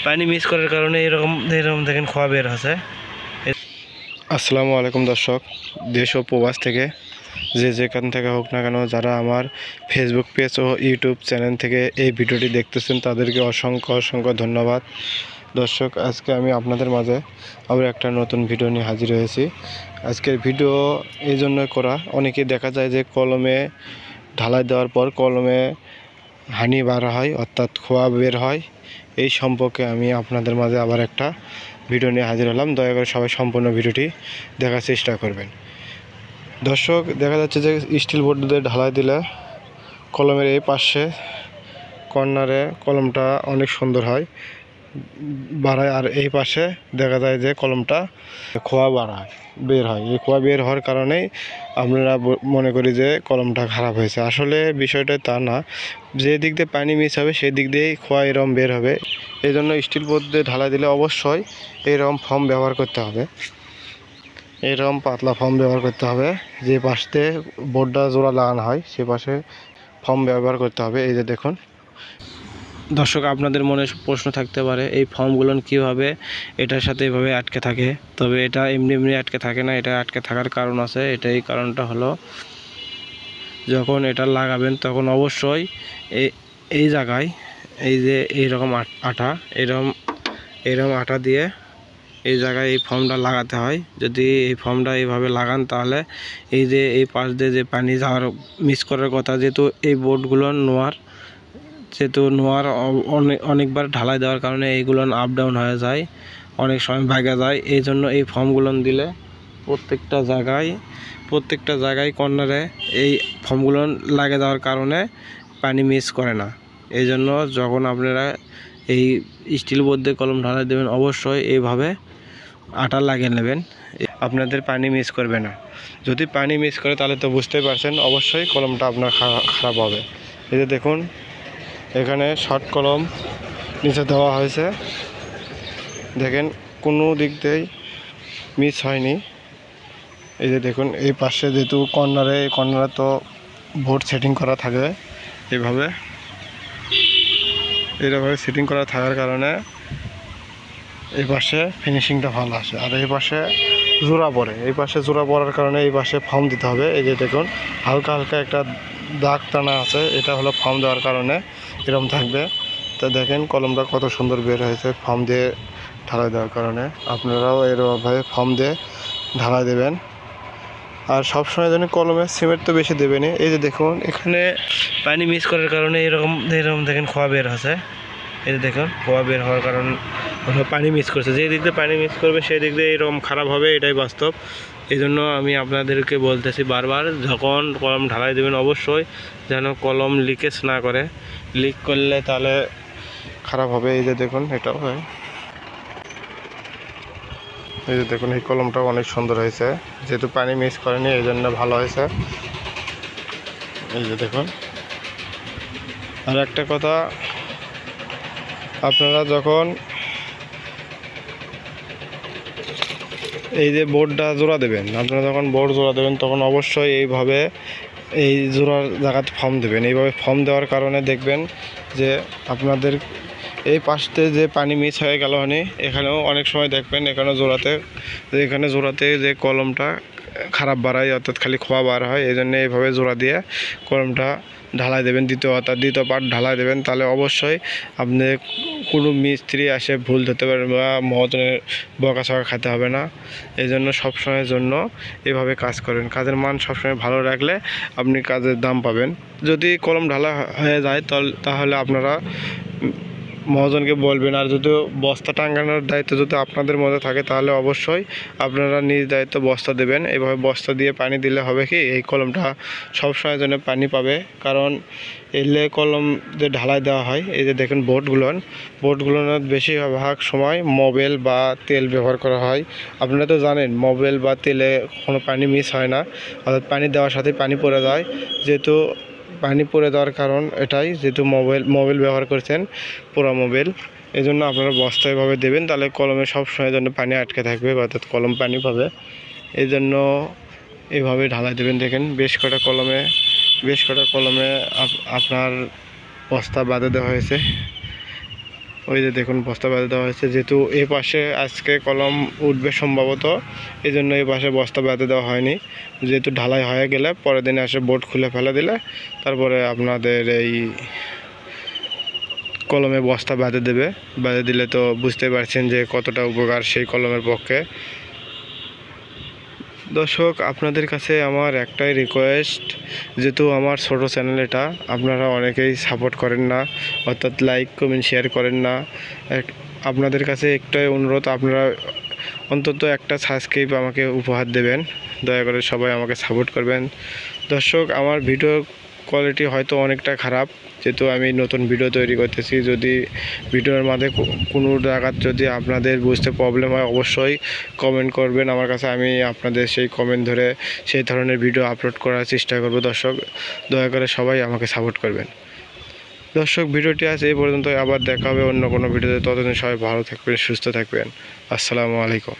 পানি মিস করার কারণে এরকম এরকম দেখেন খোয়া বের হচ্ছে। আসসালামু আলাইকুম দর্শক, দেশ ও প্রবাস থেকে যে যেখান থেকে হোক না কেন, যারা আমার ফেসবুক পেজ ও ইউটিউব চ্যানেল থেকে এই ভিডিওটি দেখতেছেন তাদেরকে অসংখ্য অসংখ্য ধন্যবাদ। দর্শক, আজকে আমি আপনাদের মাঝে আবার একটা নতুন ভিডিও নিয়ে হাজির হয়েছি। আজকের ভিডিও এই জন্য করা, অনেকে দেখা যায় যে কলমে ঢালাই দেওয়ার পর কলমে হানি বার হয়, অর্থাৎ খোয়া বের হয়। এই সম্পর্কে আমি আপনাদের মাঝে আবার একটা ভিডিও নিয়ে হাজির হলাম। দয়া করে সবাই সম্পূর্ণ ভিডিওটি দেখার চেষ্টা করবেন। দর্শক, দেখা যাচ্ছে যে স্টিল বোর্ড দিয়ে ঢালাই দিলে কলমের এই পাশে কর্নারে কলমটা অনেক সুন্দর হয়, বাড়ায়, আর এই পাশে দেখা যায় যে কলমটা খোয়া বের হয়। এই খোয়া বের হওয়ার কারণেই আমরা মনে করি যে কলমটা খারাপ হয়েছে। আসলে বিষয়টা তা না, যে দিক দিয়ে পানি মিস হবে সেই দিক দিয়েই খোয়া এরকম বের হবে। এই জন্য স্টিল বোর্ড দিয়ে ঢালাই দিলে অবশ্যই এরকম ফর্ম ব্যবহার করতে হবে, এরকম পাতলা ফর্ম ব্যবহার করতে হবে। যে পাশ দিয়ে বোর্ডটা জোড়া লাগানো হয় সে পাশে ফর্ম ব্যবহার করতে হবে। এই যে দেখুন দর্শক, আপনাদের মনে প্রশ্ন থাকতে পারে এই ফর্মগুলো কীভাবে এটার সাথে এভাবে আটকে থাকে। তবে এটা এমনি এমনি আটকে থাকে না, এটা আটকে থাকার কারণ আছে। এই কারণটা হলো, যখন এটা লাগাবেন তখন অবশ্যই এই জায়গায় এই যে এইরকম আঠা, এরকম আঠা দিয়ে এই জায়গায় এই ফর্মটা লাগাতে হয়। যদি এই ফর্মটা এইভাবে লাগান তাহলে এই যে এই পাশ দিয়ে যে পানি যাওয়ার মিস করার কথা, যেহেতু এই বোর্ডগুলো নোয়ার অনেকবার ঢালাই দেওয়ার কারণে এইগুলো আপ ডাউন হয়ে যায়, অনেক সময় ভাগা যায়। এই জন্য এই ফর্মগুলো দিলে প্রত্যেকটা জায়গায় কর্নারে এই ফর্মগুলো লাগে যাওয়ার কারণে পানি মিস করে না। এই জন্য যখন আপনারা এই স্টিল বোর্ড দিয়ে কলম ঢালাই দেবেন অবশ্যই এইভাবে আটা লাগিয়ে নেবেন, আপনাদের পানি মিস করবে না। যদি পানি মিস করে তাহলে তো বুঝতেই পারছেন অবশ্যই কলমটা আপনার খারাপ হবে। এই যে দেখুন, এখানে শর্ট কলম নিচে দেওয়া হয়েছে, দেখেন কোনো দিক দিয়েই মিস হয়নি। এই যে দেখুন, এই পাশে যেহেতু কর্নারে তো বোর্ড সেটিং করা থাকে, এইভাবে সেটিং করা থাকার কারণে এই পাশে ফিনিশিংটা ভালো আসে। আর এই পাশে জোড়া পড়ার কারণে এই পাশে ফর্ম দিতে হবে। এই যে দেখুন, হালকা হালকা একটা দাগ টানা আছে, এটা হলো ফর্ম দেওয়ার কারণে এরকম থাকবে। তো দেখেন কলমটা কত সুন্দর বের হয়েছে ফর্ম দিয়ে ঢালাই দেওয়ার কারণে। আপনারাও এরকমভাবে ফর্ম দিয়ে ঢালাই দেবেন। আর সবসময় যেন কলমে সিমেন্ট তো বেশি দেবেনি। এই যে দেখুন, এখানে পানি মিস করার কারণে এরকম দেখেন খোয়া বের হচ্ছে। এই যে দেখুন, খোয়া বের হওয়ার কারণ পানি মিস করছে। যে দিক দিয়ে পানি মিস করবে সেই দিক দিয়ে এরকম খারাপ হবে, এটাই বাস্তব। এই জন্য আমি আপনাদেরকে বলতেছি বারবার, যখন কলম ঢালাই দেবেন অবশ্যই যেন কলম লিকেজ না করে। লিক করলে তাহলে খারাপ হবে। এই যে দেখুন, এটাও হয়। এই যে দেখুন, এই কলমটাও অনেক সুন্দর হয়েছে, যেহেতু পানি মিস করেনি এই জন্য ভালো হয়েছে। এই যে দেখুন, আর একটা কথা, আপনারা যখন এই যে বোর্ডটা জোড়া দেবেন, তখন অবশ্যই এইভাবে এই জোড়ার জায়গাতে ফর্ম দেবেন। এইভাবে ফর্ম দেওয়ার কারণে দেখবেন যে আপনাদের এই পাশতে যে পানি মিস হয়ে গেল এখানেও অনেক সময় দেখবেন এখানে জোড়াতে যে কলমটা খারাপ বাড়ায়, অর্থাৎ খালি খোয়া বার হয়। এই জন্য এইভাবে জোড়া দিয়ে কলমটা ঢালাই দেবেন, দ্বিতীয় পার্ট ঢালাই দেবেন। তাহলে অবশ্যই আপনি কোনো মিস্ত্রি আসে ভুল ধরতে পারবেন বা মহাজনের বকাঝকা খেতে হবে না। এই জন্য সবসময়ের জন্য এভাবে কাজ করবেন। কাজের মান সবসময় ভালো রাখলে আপনি কাজের দাম পাবেন। যদি কলম ঢালা হয়ে যায় তাহলে আপনারা মহাজনকে বলবেন। আর যদি বস্তা টাঙ্গানোর দায়িত্ব যদি আপনাদের মধ্যে থাকে তাহলে অবশ্যই আপনারা নিজ দায়িত্ব বস্তা দেবেন। এইভাবে বস্তা দিয়ে পানি দিলে হবে কি, এই কলমটা সবসময়ের জন্য পানি পাবে। কারণ এলে কলম যে ঢালাই দেওয়া হয়, এই যে দেখুন বোর্ডগুলোর বেশিরভাগ সময় মোবিল বা তেল ব্যবহার করা হয়। আপনারা তো জানেন মোবিল বা তেলে কোনো পানি মিস হয় না, অর্থাৎ পানি দেওয়ার সাথে পানি পড়ে যায়। যেহেতু পানি পড়ে দেওয়ার কারণ এটাই, যেহেতু মোবিল ব্যবহার করছেন, পুরো মোবিল, এই জন্য আপনারা বস্তা এভাবে দেবেন। তাহলে কলমে সবসময়ের জন্য পানি আটকে থাকবে, অর্থাৎ কলম পানি পাবে। এই জন্য এইভাবে ঢালাই দেবেন। দেখেন বেশ কটা কলমে আপনার বস্তা বাঁধে দেওয়া হয়েছে। ওই যে দেখুন বস্তা বেঁধে দেওয়া হয়েছে, যেহেতু এই পাশে আজকে কলম উঠবে সম্ভবত, এই জন্য এই পাশে বস্তা বেঁধে দেওয়া হয়নি। যেহেতু ঢালাই হয়ে গেলে পরের দিনে এসে বোর্ড খুলে ফেলে দিলে তারপরে আপনাদের এই কলমে বস্তা বেঁধে দেবে। বেঁধে দিলে তো বুঝতে পারছেন যে কতটা উপকার সেই কলমের পক্ষে। দর্শক, আপনাদের কাছে আমার একটাই রিকোয়েস্ট, যেহেতু আমার ছোট চ্যানেল এটা, আপনারা অনেকেই সাপোর্ট করেন না, অর্থাৎ লাইক কমেন্ট শেয়ার করেন না। আপনাদের কাছে একটাই অনুরোধ, আপনারা অন্তত একটা সাবস্ক্রাইব আমাকে উপহার দেবেন। দয়া করে সবাই আমাকে সাপোর্ট করবেন। দর্শক, আমার ভিডিও কোয়ালিটি হয়তো অনেকটা খারাপ, যেহেতু আমি নতুন ভিডিও তৈরি করতেছি। যদি ভিডিওর মাঝে কোনো জায়গার যদি আপনাদের বুঝতে প্রবলেম হয় অবশ্যই কমেন্ট করবেন আমার কাছে, আমি আপনাদের সেই কমেন্ট ধরে সেই ধরনের ভিডিও আপলোড করার চেষ্টা করব। দর্শক, দয়া করে সবাই আমাকে সাপোর্ট করবেন। দর্শক, ভিডিওটি আজ এই পর্যন্ত, আবার দেখা হবে অন্য কোনো ভিডিওতে। ততদিন সবাই ভালো থাকবেন, সুস্থ থাকবেন। আসসালামু আলাইকুম।